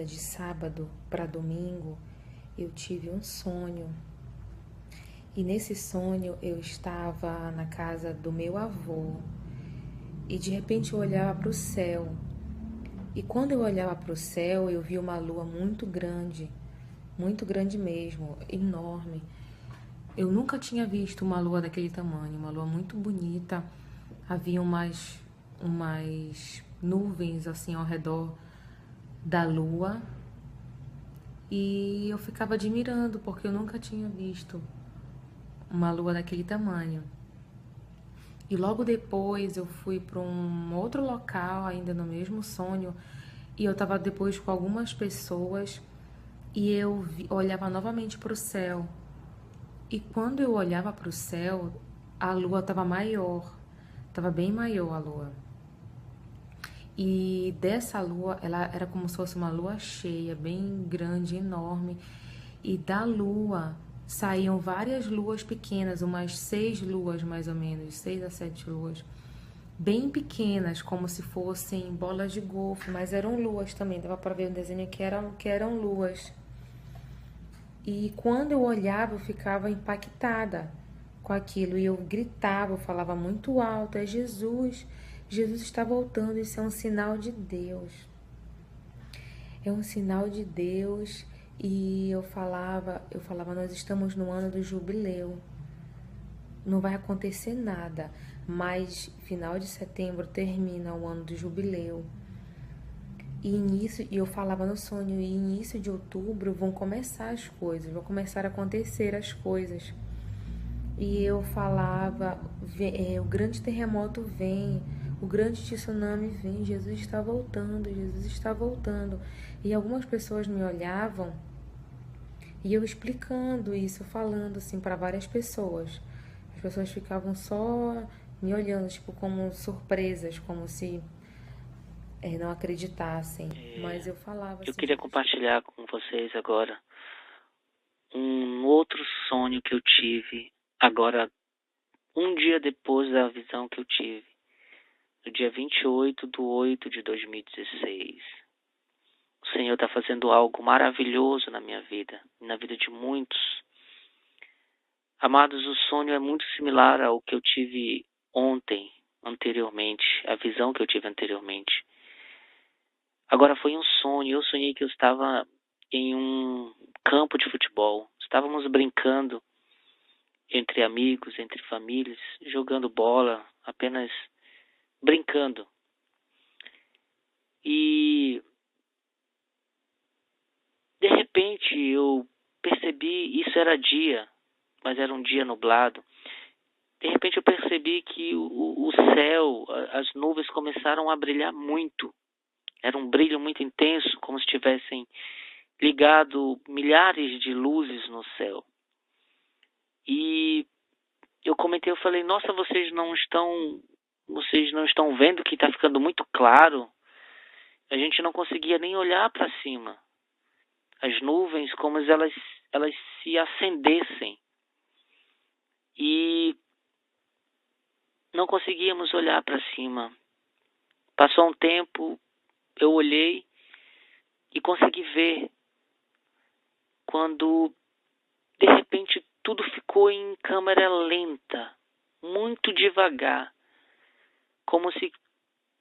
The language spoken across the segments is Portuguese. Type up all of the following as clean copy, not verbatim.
madrugada de sábado para domingo, eu tive um sonho. E nesse sonho eu estava na casa do meu avô e de repente eu olhava para o céu. E quando eu olhava para o céu, eu vi uma lua muito grande mesmo, enorme. Eu nunca tinha visto uma lua daquele tamanho, uma lua muito bonita. Havia umas nuvens assim ao redor da lua e eu ficava admirando porque eu nunca tinha visto uma lua daquele tamanho. E logo depois eu fui para um outro local, ainda no mesmo sonho, e eu estava depois com algumas pessoas e olhava novamente para o céu. E quando eu olhava para o céu, a lua estava maior, estava bem maior a lua. E dessa lua, ela era como se fosse uma lua cheia, bem grande, enorme. E da lua saíam várias luas pequenas, umas 6 luas mais ou menos, 6 a 7 luas. Bem pequenas, como se fossem bolas de golfe, mas eram luas também. Dava para ver no desenho que eram luas. E quando eu olhava, eu ficava impactada com aquilo. E eu gritava, eu falava muito alto: é Jesus, Jesus está voltando, isso é um sinal de Deus. É um sinal de Deus. E eu falava, nós estamos no ano do jubileu. Não vai acontecer nada, mas final de setembro termina o ano do jubileu. E eu falava no sonho, e início de outubro vão começar as coisas, vão começar a acontecer as coisas. E eu falava, o grande terremoto vem, o grande tsunami vem, Jesus está voltando, Jesus está voltando. E algumas pessoas me olhavam e eu explicando isso, falando assim para várias pessoas. As pessoas ficavam só me olhando, tipo, como surpresas, como se não acreditassem. Mas eu falava Eu assim, queria compartilhar com vocês agora um outro sonho que eu tive, agora um dia depois da visão que eu tive, no dia 28/8/2016. O Senhor está fazendo algo maravilhoso na minha vida, na vida de muitos. Amados, o sonho é muito similar ao que eu tive ontem, anteriormente, a visão que eu tive anteriormente. Agora foi um sonho, eu sonhei que eu estava em um campo de futebol. Estávamos brincando entre amigos, entre famílias, jogando bola, apenas brincando. E de repente eu percebi, isso era dia, mas era um dia nublado. De repente eu percebi que o céu, as nuvens começaram a brilhar muito. Era um brilho muito intenso, como se tivessem ligado milhares de luzes no céu. E eu comentei, eu falei: nossa, vocês não estão vendo que está ficando muito claro? A gente não conseguia nem olhar para cima. As nuvens, como elas se acendessem. E não conseguíamos olhar para cima. Passou um tempo, eu olhei e consegui ver quando de repente tudo ficou em câmera lenta, muito devagar, como se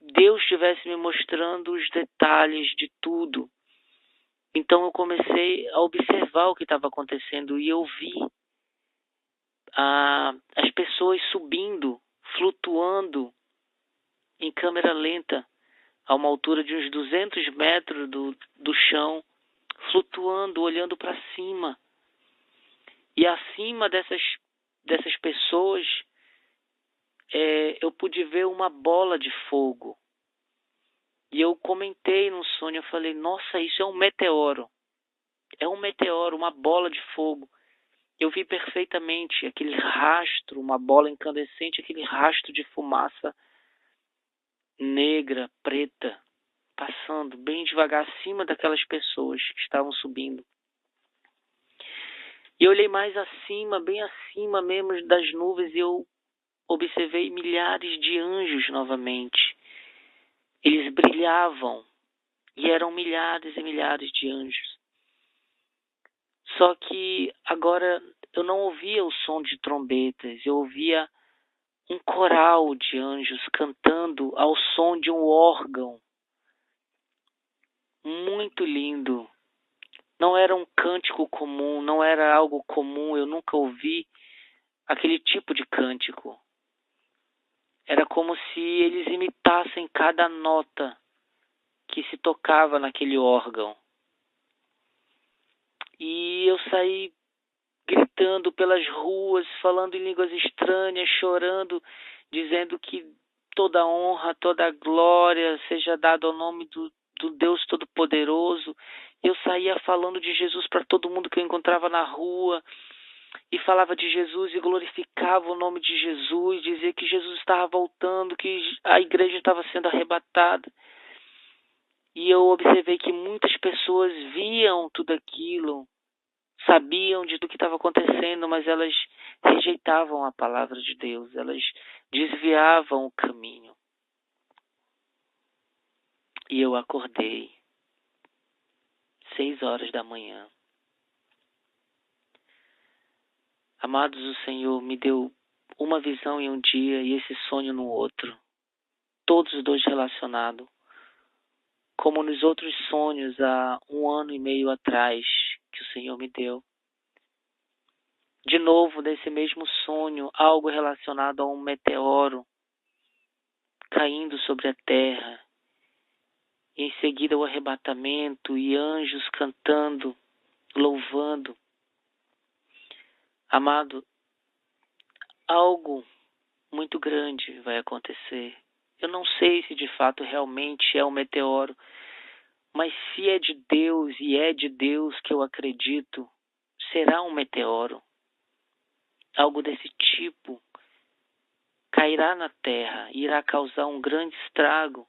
Deus estivesse me mostrando os detalhes de tudo. Então eu comecei a observar o que estava acontecendo e eu vi as pessoas subindo, flutuando em câmera lenta, a uma altura de uns 200 metros do chão, flutuando, olhando para cima. E acima dessas pessoas, eu pude ver uma bola de fogo. E eu comentei no sonho, eu falei: nossa, isso é um meteoro. É um meteoro, uma bola de fogo. Eu vi perfeitamente aquele rastro, uma bola incandescente, aquele rastro de fumaça negra, preta, passando bem devagar acima daquelas pessoas que estavam subindo. E eu olhei mais acima, bem acima mesmo das nuvens, e eu observei milhares de anjos novamente. Eles brilhavam E eram milhares e milhares de anjos. Só que agora eu não ouvia o som de trombetas, eu ouvia um coral de anjos cantando ao som de um órgão. Muito lindo. Não era um cântico comum, não era algo comum, eu nunca ouvi aquele tipo de cântico. Era como se eles imitassem cada nota que se tocava naquele órgão. E eu saí gritando pelas ruas, falando em línguas estranhas, chorando, dizendo que toda honra, toda glória seja dada ao nome do Deus Todo-Poderoso. Eu saía falando de Jesus para todo mundo que eu encontrava na rua, e falava de Jesus e glorificava o nome de Jesus, dizia que Jesus estava voltando, que a igreja estava sendo arrebatada. E eu observei que muitas pessoas viam tudo aquilo, sabiam de tudo que estava acontecendo, mas elas rejeitavam a palavra de Deus, elas desviavam o caminho. E eu acordei, 6 horas da manhã. Amados, o Senhor me deu uma visão em um dia e esse sonho no outro. Todos os dois relacionados. Como nos outros sonhos há 1 ano e meio atrás que o Senhor me deu. De novo, nesse mesmo sonho, algo relacionado a um meteoro caindo sobre a terra. E em seguida o arrebatamento e anjos cantando, louvando. Amado, algo muito grande vai acontecer. Eu não sei se de fato realmente é um meteoro, mas se é de Deus e é de Deus que eu acredito, será um meteoro. Algo desse tipo cairá na terra, irá causar um grande estrago,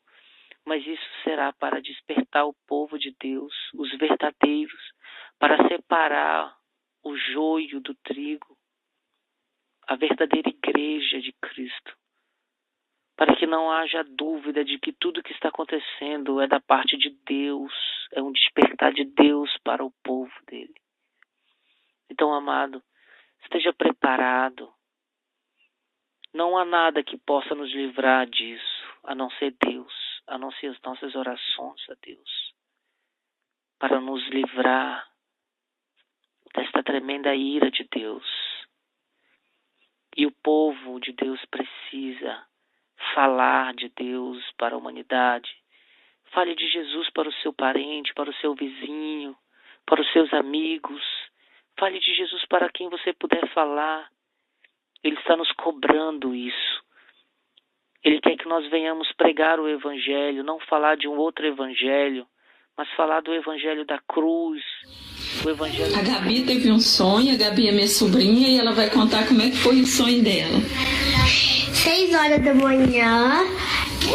mas isso será para despertar o povo de Deus, os verdadeiros, para separar o joio do trigo, a verdadeira igreja de Cristo, para que não haja dúvida de que tudo que está acontecendo é da parte de Deus, é um despertar de Deus para o povo dele. Então, amado, esteja preparado. Não há nada que possa nos livrar disso, a não ser Deus, a não ser as nossas orações a Deus, para nos livrar desta tremenda ira de Deus. E o povo de Deus precisa falar de Deus para a humanidade. Fale de Jesus para o seu parente, para o seu vizinho, para os seus amigos. Fale de Jesus para quem você puder falar. Ele está nos cobrando isso. Ele quer que nós venhamos pregar o Evangelho, não falar de um outro Evangelho, mas falar do Evangelho da cruz, o Evangelho... A Gabi teve um sonho, a Gabi é minha sobrinha, e ela vai contar como é que foi o sonho dela. 6 horas da manhã,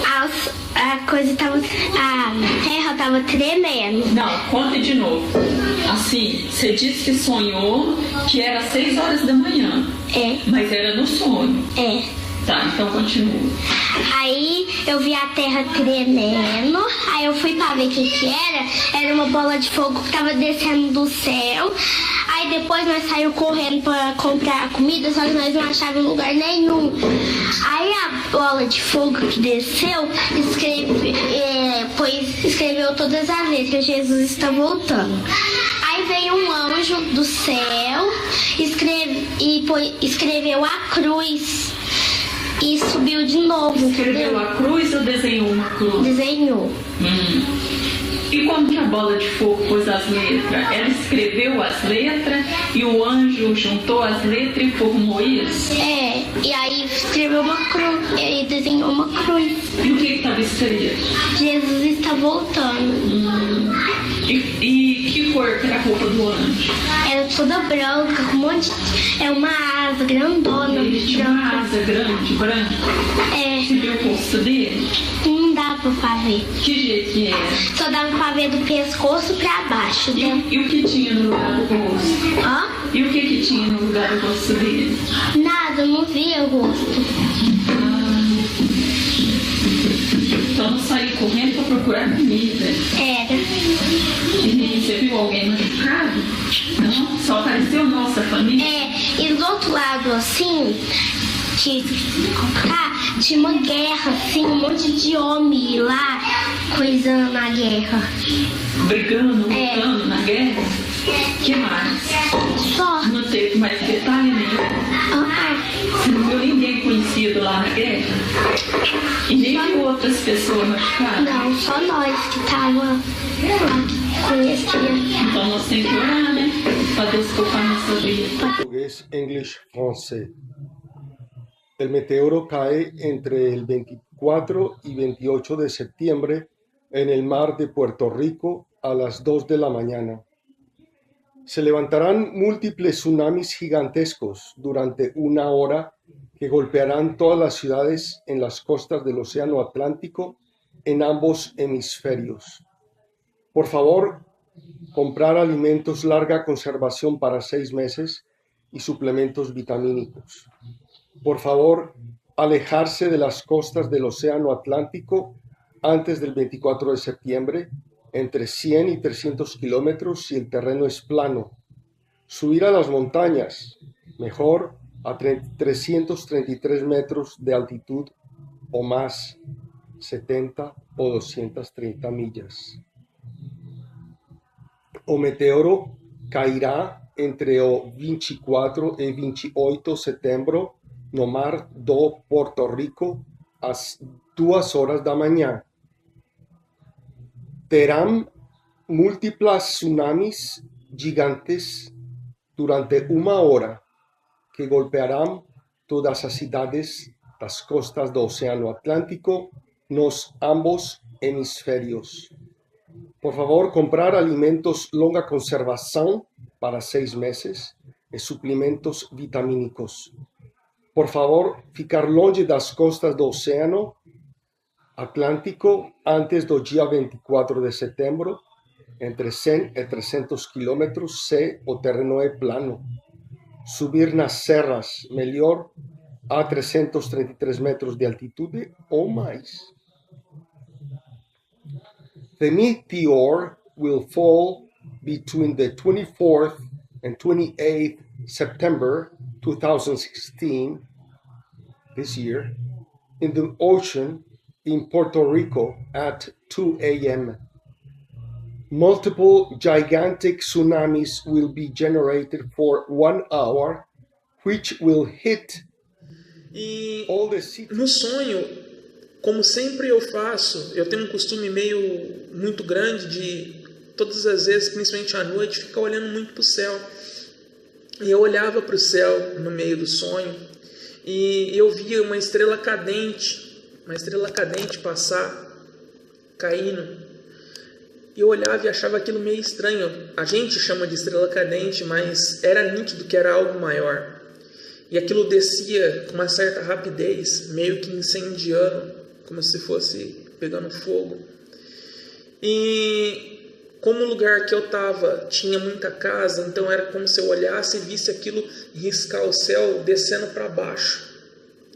a terra tava tremendo. Não, conta de novo. Assim, você disse que sonhou que era 6 horas da manhã. É. Mas era no sonho. É. Tá, então continua. Aí eu vi a terra tremendo, aí eu fui pra ver o que era. Era uma bola de fogo que tava descendo do céu. Aí depois nós saímos correndo pra comprar comida, só que nós não achávamos lugar nenhum. Aí a bola de fogo que desceu escreveu todas as letras, Jesus está voltando. Aí veio um anjo do céu, escreveu a cruz. E subiu de novo. Escreveu a cruz ou desenhou uma cruz? Desenhou. E como que a bola de fogo pôs as letras? Ela escreveu as letras e o anjo juntou as letras e formou isso? É, e aí escreveu uma cruz, e desenhou uma cruz. E o que estava escrito? Jesus está voltando. E que cor que era a roupa do anjo? Era toda branca, com um monte de... É uma asa grandona. Ele tinha uma asa grande, branca? É. Você viu o rosto dele? Não dá pra ver. Que jeito que era? Só dava pra ver do pescoço pra baixo, né? E o que tinha no lugar do rosto? Hã? E o que tinha no lugar do rosto dele? Nada, eu não via o rosto. Então não saí correndo pra procurar comida. É, viu alguém machucado? Não? Só apareceu nossa família? E do outro lado, assim, tinha uma guerra, assim, um monte de homem lá, coisando na guerra. Brigando, lutando na guerra? Que mais? Só. Não teve mais detalhe nenhum? Você não viu ninguém conhecido lá na guerra? E nem viu outras pessoas machucadas? Não, só nós que tava lá, que conhecia. Então nós temos que orar, né? Para Deus tocar nossa vida. Portugués, English, francés. El meteoro cae entre el 24 y 28 de septiembre en el mar de Puerto Rico a las 2 de la mañana. Se levantarán múltiples tsunamis gigantescos durante una hora que golpearán todas las ciudades en las costas del Océano Atlántico en ambos hemisferios. Por favor, comprar alimentos larga conservación para 6 meses y suplementos vitamínicos. Por favor, alejarse de las costas del Océano Atlántico antes del 24 de septiembre, entre 100 y 300 kilómetros si el terreno es plano. Subir a las montañas, mejor a 333 metros de altitud o más, 70 o 230 millas. O meteoro cairá entre o 24 e 28 de setembro no mar do Porto Rico às 2 horas da manhã. Terão múltiplas tsunamis gigantes durante uma hora que golpearão todas as cidades das costas do Oceano Atlántico nos ambos hemisférios. Por favor, comprar alimentos longa conservação para 6 meses e suplementos vitamínicos. Por favor, ficar longe das costas do Oceano Atlântico antes do dia 24 de setembro, entre 100 e 300 quilômetros se o terreno é plano. Subir nas serras, melhor, a 333 metros de altitude ou mais. The meteor will fall between the 24th and 28th September 2016, this year, in the ocean in Puerto Rico at 2 a.m. Multiple gigantic tsunamis will be generated for 1 hour, which will hit all the cities. No sonho, como sempre eu faço, eu tenho um costume muito grande de, todas as vezes, principalmente à noite, ficar olhando muito para o céu. E eu olhava para o céu no meio do sonho e eu via uma estrela cadente passar, caindo. E eu olhava e achava aquilo meio estranho. A gente chama de estrela cadente, mas era nítido que era algo maior. E aquilo descia com uma certa rapidez, meio que incendiando, como se fosse pegando fogo. E como o lugar que eu estava tinha muita casa, então era como se eu olhasse e visse aquilo riscar o céu descendo para baixo.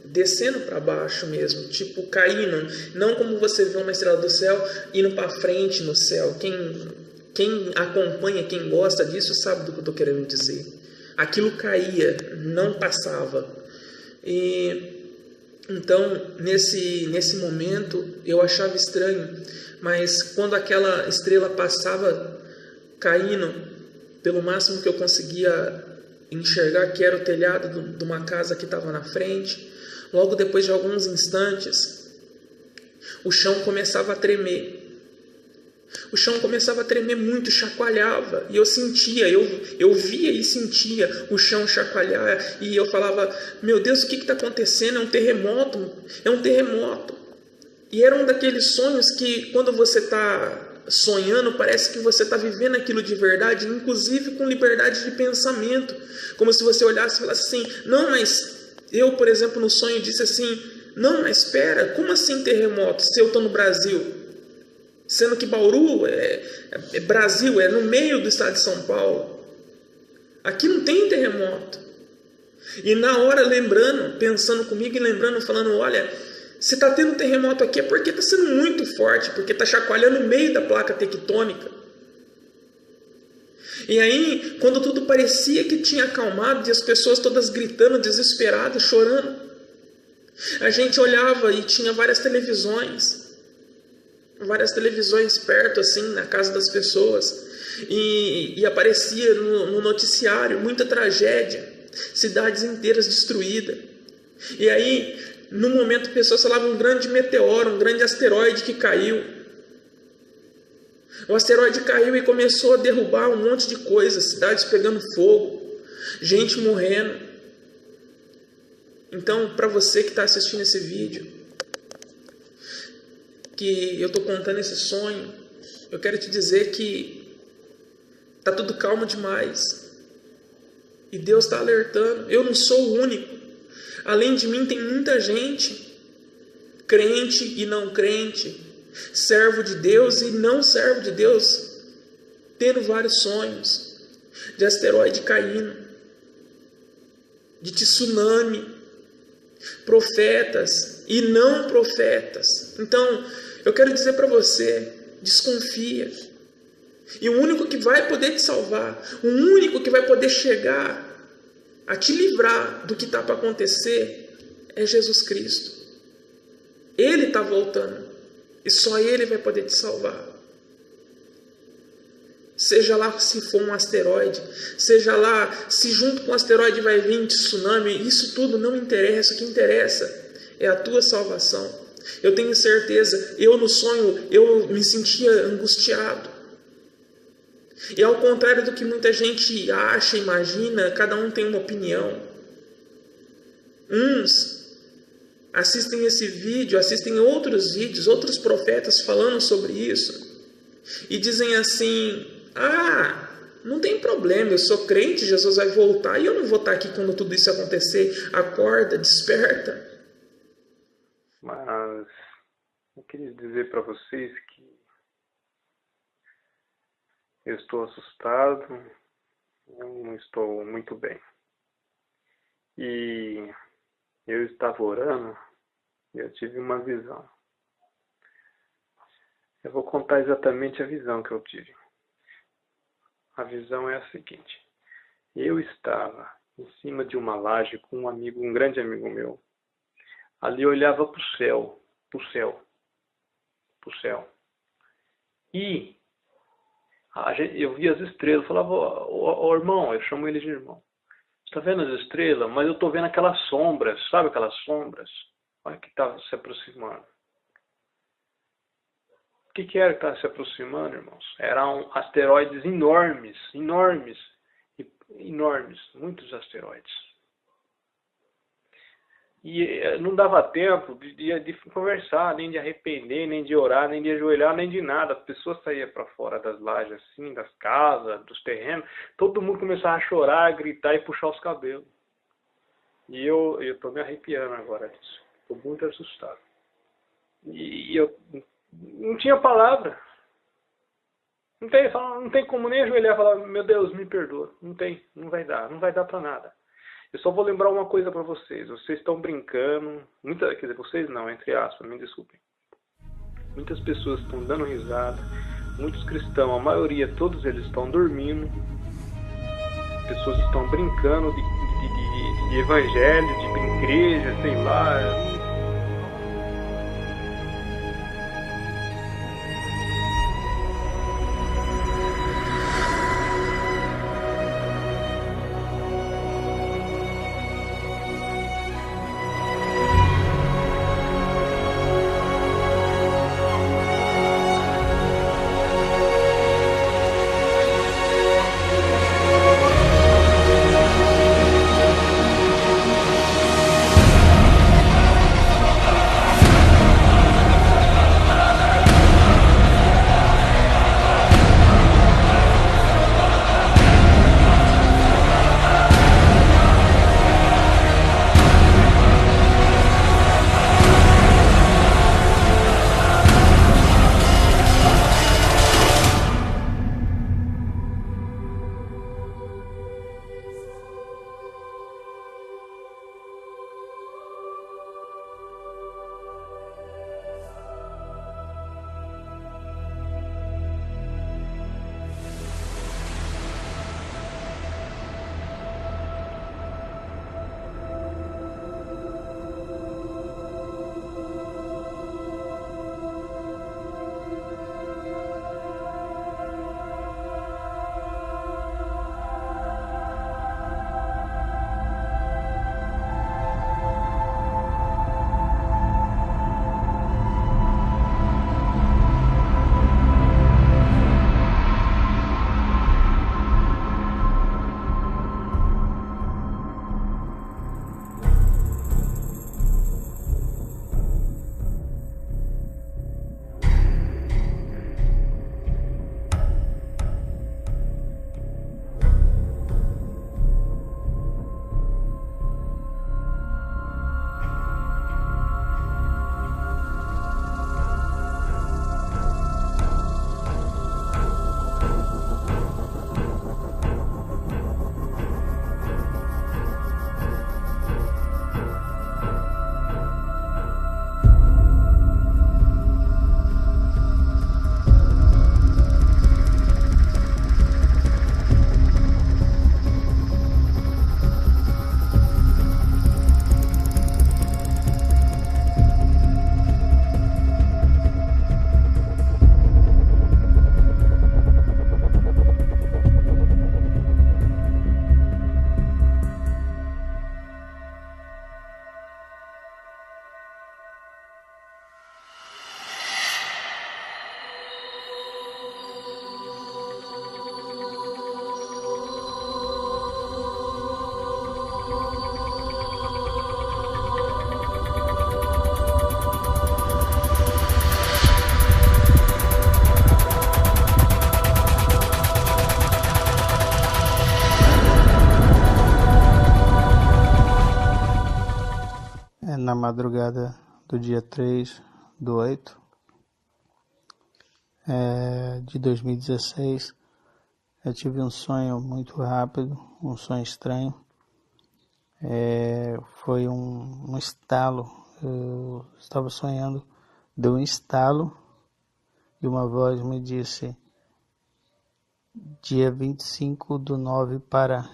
Descendo para baixo mesmo, tipo caindo, não como você vê uma estrela do céu indo para frente no céu. Quem acompanha, quem gosta disso sabe do que eu estou querendo dizer. Aquilo caía, não passava. E então nesse momento eu achava estranho, mas quando aquela estrela passava caindo, pelo máximo que eu conseguia enxergar, que era o telhado de uma casa que estava na frente, logo depois de alguns instantes, o chão começava a tremer. O chão começava a tremer muito, chacoalhava. E eu sentia, eu via e sentia o chão chacoalhar. E eu falava, meu Deus, o que está acontecendo? É um terremoto. É um terremoto. E era um daqueles sonhos que, quando você está sonhando, parece que você está vivendo aquilo de verdade, inclusive com liberdade de pensamento. Como se você olhasse e falasse assim, não, mas... Eu, por exemplo, no sonho disse assim, não, mas espera, como assim terremoto se eu estou no Brasil? Sendo que Bauru é Brasil, é no meio do estado de São Paulo. Aqui não tem terremoto. E na hora lembrando, pensando comigo e lembrando, falando, olha, se está tendo terremoto aqui é porque está sendo muito forte, porque está chacoalhando no meio da placa tectônica. E aí, quando tudo parecia que tinha acalmado, e as pessoas todas gritando, desesperadas, chorando, a gente olhava e tinha várias televisões perto, assim, na casa das pessoas. E aparecia no noticiário muita tragédia, cidades inteiras destruídas. E aí, no momento, pessoas falavam um grande meteoro, um grande asteroide que caiu. O asteroide caiu e começou a derrubar um monte de coisas, cidades pegando fogo, gente morrendo. Então, para você que está assistindo esse vídeo, que eu estou contando esse sonho, eu quero te dizer que está tudo calmo demais. E Deus está alertando. Eu não sou o único. Além de mim tem muita gente, crente e não crente, servo de Deus e não servo de Deus, tendo vários sonhos de asteroide caindo, de tsunami, profetas e não profetas. Então, eu quero dizer para você, desconfia. E o único que vai poder te salvar, o único que vai poder chegar a te livrar do que está para acontecer é Jesus Cristo. Ele está voltando e só Ele vai poder te salvar. Seja lá se for um asteroide, seja lá se junto com o asteroide vai vir tsunami, isso tudo não interessa. O que interessa é a tua salvação. Eu tenho certeza, eu no sonho, eu me sentia angustiado. E ao contrário do que muita gente acha, imagina, cada um tem uma opinião. Uns assistem esse vídeo, assistem outros vídeos, outros profetas falando sobre isso. E dizem assim, não tem problema, eu sou crente, Jesus vai voltar e eu não vou estar aqui quando tudo isso acontecer. Acorda, desperta. Mas eu queria dizer para vocês que eu estou assustado, eu não estou muito bem. E eu estava orando e eu tive uma visão. Eu vou contar exatamente a visão que eu tive. A visão é a seguinte. Eu estava em cima de uma laje com um grande amigo meu. Ali eu olhava para o céu. E eu via as estrelas, falava, ô irmão, eu chamo ele de irmão. Você está vendo as estrelas? Mas eu estou vendo aquelas sombras, sabe aquelas sombras? Olha que estava se aproximando. O que era que estava se aproximando, irmãos? Eram asteroides enormes, muitos asteroides. E não dava tempo de conversar, nem de arrepender, nem de orar, nem de ajoelhar, nem de nada. As pessoas saíam para fora das lajes, assim, das casas, dos terrenos. Todo mundo começava a chorar, a gritar e puxar os cabelos. E eu estou me arrepiando agora disso. Estou muito assustado. E eu não tinha palavra. Não tem como nem ajoelhar e falar, meu Deus, me perdoa. Não vai dar para nada. Eu só vou lembrar uma coisa para vocês. Vocês estão brincando. Quer dizer, vocês não, entre aspas, me desculpem. Muitas pessoas estão dando risada. Muitos cristãos, a maioria, todos eles estão dormindo. Pessoas estão brincando de evangelho, de igreja, sei lá. na madrugada do dia 3/8 de 2016, eu tive um sonho muito rápido, um sonho estranho. Foi um estalo. Eu estava sonhando, deu um estalo e uma voz me disse: dia 25/9 para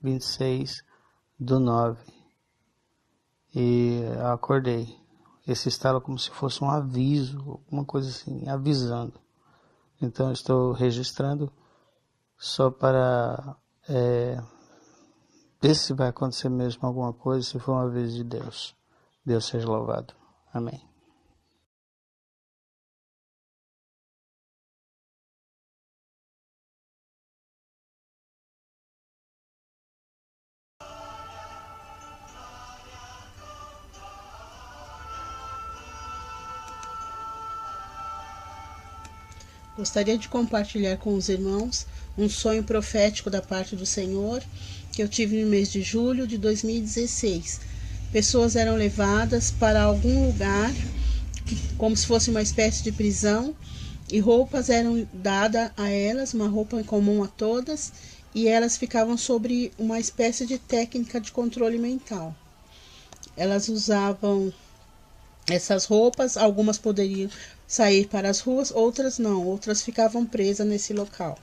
26/9. E eu acordei. Esse estalo como se fosse um aviso, alguma coisa assim, avisando. Então eu estou registrando só para ver se vai acontecer mesmo alguma coisa, se for uma vez de Deus. Deus seja louvado. Amém. Gostaria de compartilhar com os irmãos um sonho profético da parte do Senhor que eu tive no mês de julho de 2016. Pessoas eram levadas para algum lugar, como se fosse uma espécie de prisão, e roupas eram dadas a elas, uma roupa em comum a todas, e elas ficavam sobre uma espécie de técnica de controle mental. Elas usavam essas roupas, algumas poderiam sair para as ruas, outras não, outras ficavam presas nesse local.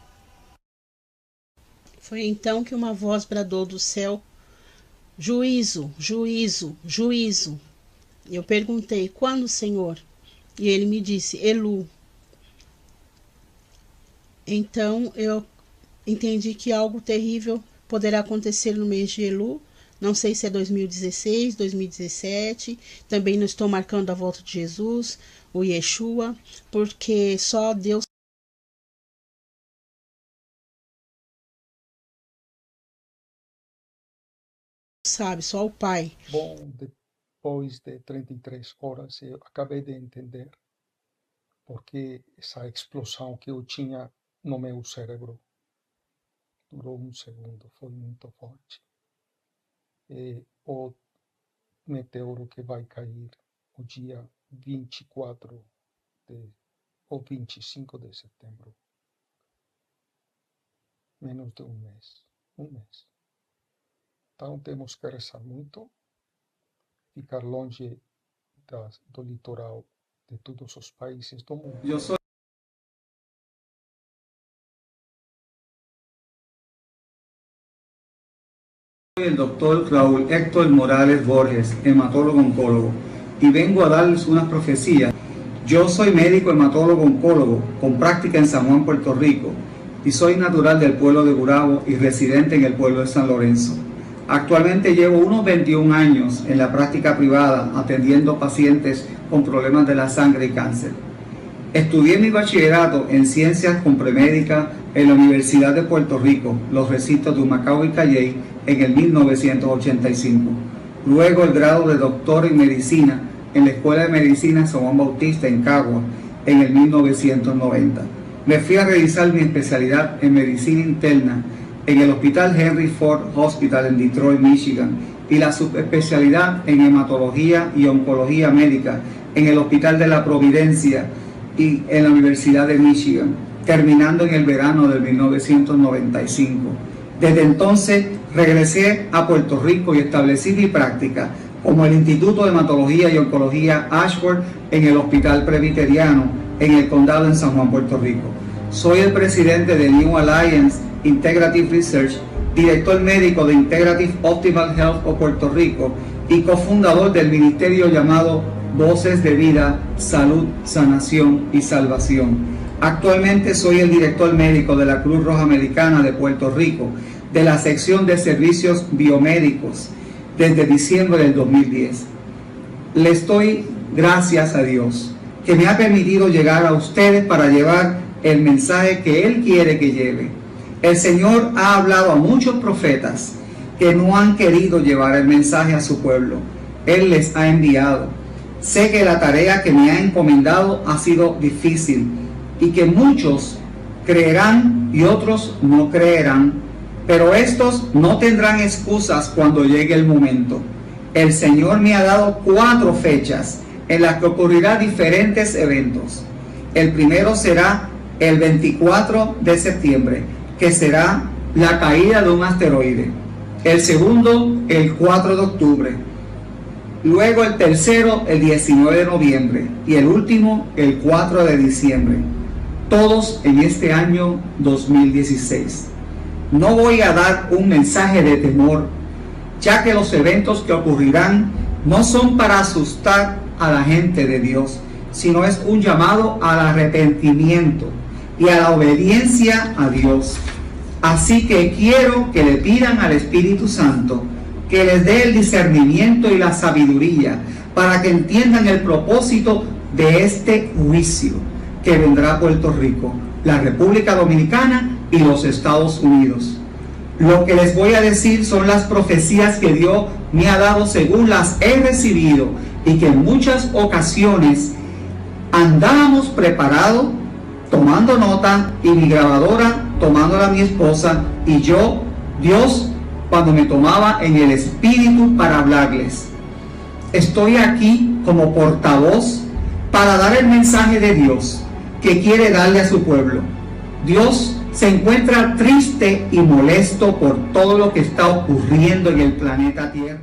Foi então que uma voz bradou do céu: juízo, juízo, juízo. Eu perguntei: quando, Senhor? E ele me disse: Elu. Então eu entendi que algo terrível poderá acontecer no mês de Elu. Não sei se é 2016, 2017, também não estou marcando a volta de Jesus, o Yeshua, porque só Deus sabe, só o Pai. Bom, depois de 33 horas eu acabei de entender porque essa explosão que eu tinha no meu cérebro durou um segundo, foi muito forte. O meteoro que vai cair o dia 24 ou 25 de setembro. Menos de um mês. Então temos que rezar muito, ficar longe do litoral de todos os países do mundo. Eu sou el doctor Raúl Héctor Morales Borges, hematólogo-oncólogo, y vengo a darles unas profecías. Yo soy médico hematólogo-oncólogo con práctica en San Juan, Puerto Rico, y soy natural del pueblo de Gurabo y residente en el pueblo de San Lorenzo. Actualmente llevo unos 21 años en la práctica privada atendiendo pacientes con problemas de la sangre y cáncer. Estudié mi bachillerato en Ciencias con Premédica en la Universidad de Puerto Rico, los recintos de Humacao y Calley, en el 1985. Luego el grado de doctor en Medicina en la Escuela de Medicina San Juan Bautista en Cagua, en el 1990. Me fui a realizar mi especialidad en Medicina Interna en el Hospital Henry Ford Hospital en Detroit, Michigan, y la subespecialidad en Hematología y Oncología Médica en el Hospital de la Providencia y en la Universidad de Michigan, terminando en el verano de 1995. Desde entonces regresé a Puerto Rico y establecí mi práctica como el Instituto de Hematología y Oncología Ashford en el Hospital Presbiteriano en el Condado en San Juan, Puerto Rico. Soy el presidente de New Alliance Integrative Research, director médico de Integrative Optimal Health of Puerto Rico y cofundador del ministerio llamado Voces de Vida, Salud, Sanación y Salvación. Actualmente soy el director médico de la Cruz Roja Americana de Puerto Rico, de la sección de servicios biomédicos, desde diciembre del 2010. Les doy gracias a Dios que me ha permitido llegar a ustedes para llevar el mensaje que Él quiere que lleve. El Señor ha hablado a muchos profetas que no han querido llevar el mensaje a su pueblo. Él les ha enviado. Sé que la tarea que me ha encomendado ha sido difícil y que muchos creerán y otros no creerán, pero estos no tendrán excusas cuando llegue el momento. El Señor me ha dado 4 fechas en las que ocurrirán diferentes eventos. El primero será el 24 de septiembre, que será la caída de un asteroide. El segundo, el 4 de octubre. Luego el tercero, el 19 de noviembre. Y el último, el 4 de diciembre. Todos en este año 2016. No voy a dar un mensaje de temor, ya que los eventos que ocurrirán no son para asustar a la gente de Dios, sino es un llamado al arrepentimiento y a la obediencia a Dios. Así que quiero que le pidan al Espíritu Santo que les dé el discernimiento y la sabiduría para que entiendan el propósito de este juicio que vendrá a Puerto Rico, la República Dominicana y los Estados Unidos. Lo que les voy a decir son las profecías que Dios me ha dado según las he recibido, y que en muchas ocasiones andábamos preparados, tomando nota, y mi grabadora tomándola a mi esposa, y yo, Dios, cuando me tomaba en el espíritu para hablarles. Estoy aquí como portavoz para dar el mensaje de Dios que quiere darle a su pueblo. Dios se encuentra triste y molesto por todo lo que está ocurriendo en el planeta Tierra.